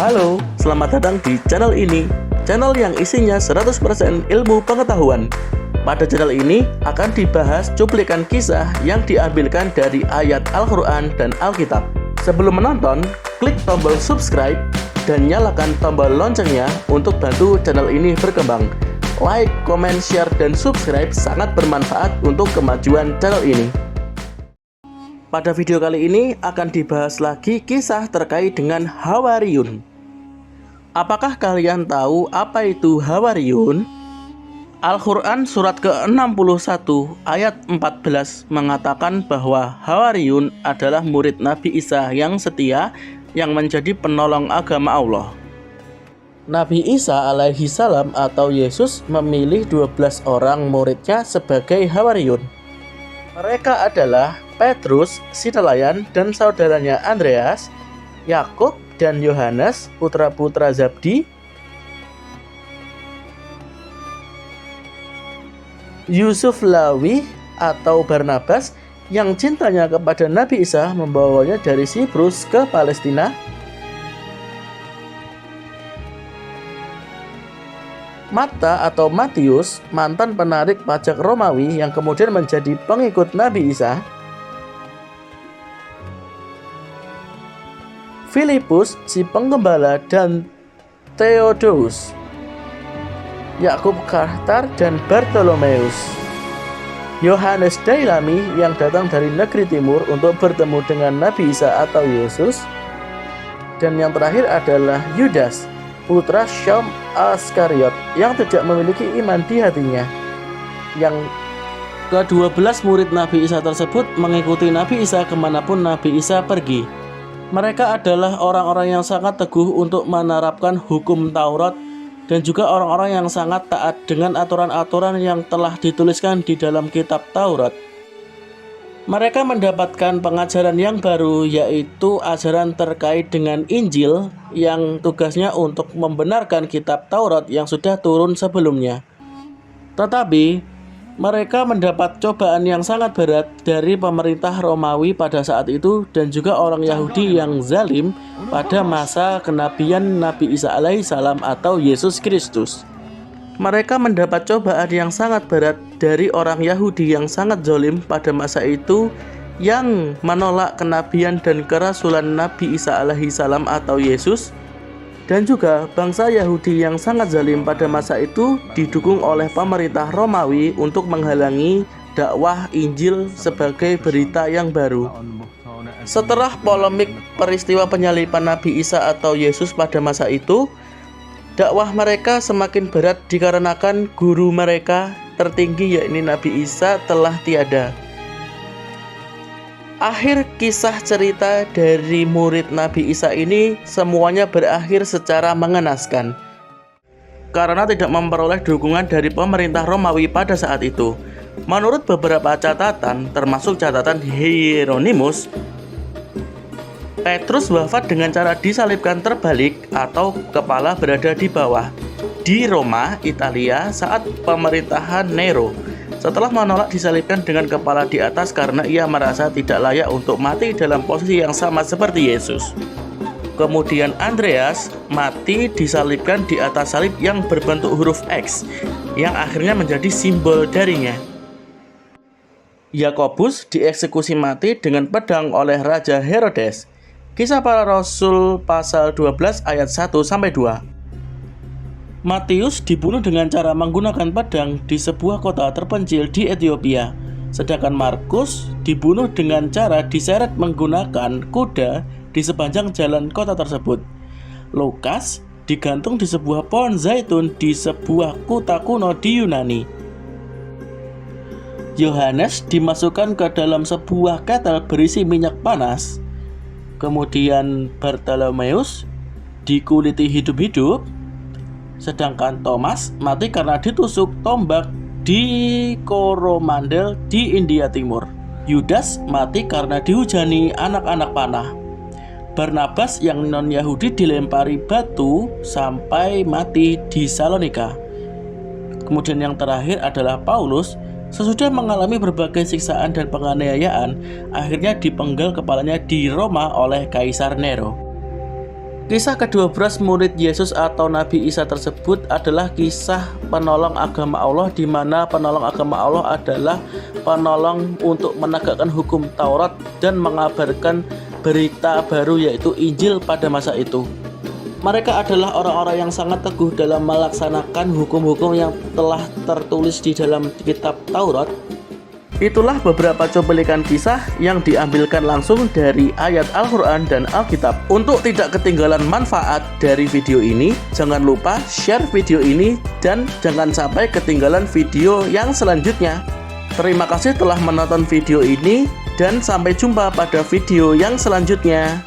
Halo, selamat datang di channel ini. Channel yang isinya 100% ilmu pengetahuan. Pada channel ini akan dibahas cuplikan kisah yang diambilkan dari ayat Al-Quran dan Alkitab. Sebelum menonton, klik tombol subscribe dan nyalakan tombol loncengnya untuk bantu channel ini berkembang. Like, comment, share, dan subscribe sangat bermanfaat untuk kemajuan channel ini. Pada video kali ini akan dibahas lagi kisah terkait dengan Hawariyun. Apakah kalian tahu apa itu Hawariyun? Al-Quran surat ke-61 ayat 14 mengatakan bahwa Hawariyun adalah murid Nabi Isa yang setia yang menjadi penolong agama Allah. Nabi Isa alaihi salam atau Yesus memilih 12 orang muridnya sebagai Hawariyun. Mereka adalah Petrus, si nelayan, dan saudaranya Andreas, Yakub dan Yohanes, putra-putra Zabdi, Yusuf Lawi atau Barnabas yang cintanya kepada Nabi Isa membawanya dari Siprus ke Palestina, Matta atau Matius, mantan penarik pajak Romawi yang kemudian menjadi pengikut Nabi Isa, Filipus, si penggembala, dan Theodorus, Yakub Kartar, dan Bartolomeus, Yohanes Dailami yang datang dari negeri timur untuk bertemu dengan Nabi Isa atau Yesus, dan yang terakhir adalah Yudas, putra Syam Askariot yang tidak memiliki iman di hatinya. Yang ke-12 murid Nabi Isa tersebut mengikuti Nabi Isa kemanapun Nabi Isa pergi. Mereka adalah orang-orang yang sangat teguh untuk menerapkan hukum Taurat dan juga orang-orang yang sangat taat dengan aturan-aturan yang telah dituliskan di dalam kitab Taurat. Mereka mendapatkan pengajaran yang baru, yaitu ajaran terkait dengan Injil yang tugasnya untuk membenarkan kitab Taurat yang sudah turun sebelumnya. Tetapi mereka mendapat cobaan yang sangat berat dari pemerintah Romawi pada saat itu dan juga orang Yahudi yang zalim pada masa kenabian Nabi Isa alaihissalam atau Yesus Kristus. Mereka mendapat cobaan yang sangat berat dari orang Yahudi yang sangat zalim pada masa itu yang menolak kenabian dan kerasulan Nabi Isa alaihissalam atau Yesus, dan juga bangsa Yahudi yang sangat zalim pada masa itu didukung oleh pemerintah Romawi untuk menghalangi dakwah Injil sebagai berita yang baru. Setelah polemik peristiwa penyaliban Nabi Isa atau Yesus pada masa itu, dakwah mereka semakin berat dikarenakan guru mereka tertinggi yakni Nabi Isa telah tiada. Akhir kisah cerita dari murid Nabi Isa ini semuanya berakhir secara mengenaskan karena tidak memperoleh dukungan dari pemerintah Romawi pada saat itu. Menurut beberapa catatan, termasuk catatan Hieronymus, Petrus wafat dengan cara disalibkan terbalik atau kepala berada di bawah di Roma, Italia saat pemerintahan Nero, setelah menolak disalibkan dengan kepala di atas karena ia merasa tidak layak untuk mati dalam posisi yang sama seperti Yesus. Kemudian Andreas mati disalibkan di atas salib yang berbentuk huruf X yang akhirnya menjadi simbol darinya. Yakobus dieksekusi mati dengan pedang oleh Raja Herodes. Kisah Para Rasul pasal 12 ayat 1-2. Matius dibunuh dengan cara menggunakan pedang di sebuah kota terpencil di Ethiopia, sedangkan Markus dibunuh dengan cara diseret menggunakan kuda di sepanjang jalan kota tersebut. Lukas digantung di sebuah pohon zaitun di sebuah kota kuno di Yunani. Yohanes dimasukkan ke dalam sebuah ketel berisi minyak panas. Kemudian Bartolomeus dikuliti hidup-hidup, sedangkan Thomas mati karena ditusuk tombak di Coromandel di India Timur. Yudas mati karena dihujani anak-anak panah. Barnabas yang non-Yahudi dilempari batu sampai mati di Salonika. Kemudian yang terakhir adalah Paulus. Sesudah mengalami berbagai siksaan dan penganiayaan, akhirnya dipenggal kepalanya di Roma oleh Kaisar Nero. Kisah ke-12 murid Yesus atau Nabi Isa tersebut adalah kisah penolong agama Allah, di mana penolong agama Allah adalah penolong untuk menegakkan hukum Taurat dan mengabarkan berita baru yaitu Injil pada masa itu. Mereka adalah orang-orang yang sangat teguh dalam melaksanakan hukum-hukum yang telah tertulis di dalam kitab Taurat. Itulah beberapa cuplikan kisah yang diambilkan langsung dari ayat Al-Quran dan Alkitab. Untuk tidak ketinggalan manfaat dari video ini, jangan lupa share video ini dan jangan sampai ketinggalan video yang selanjutnya. Terima kasih telah menonton video ini dan sampai jumpa pada video yang selanjutnya.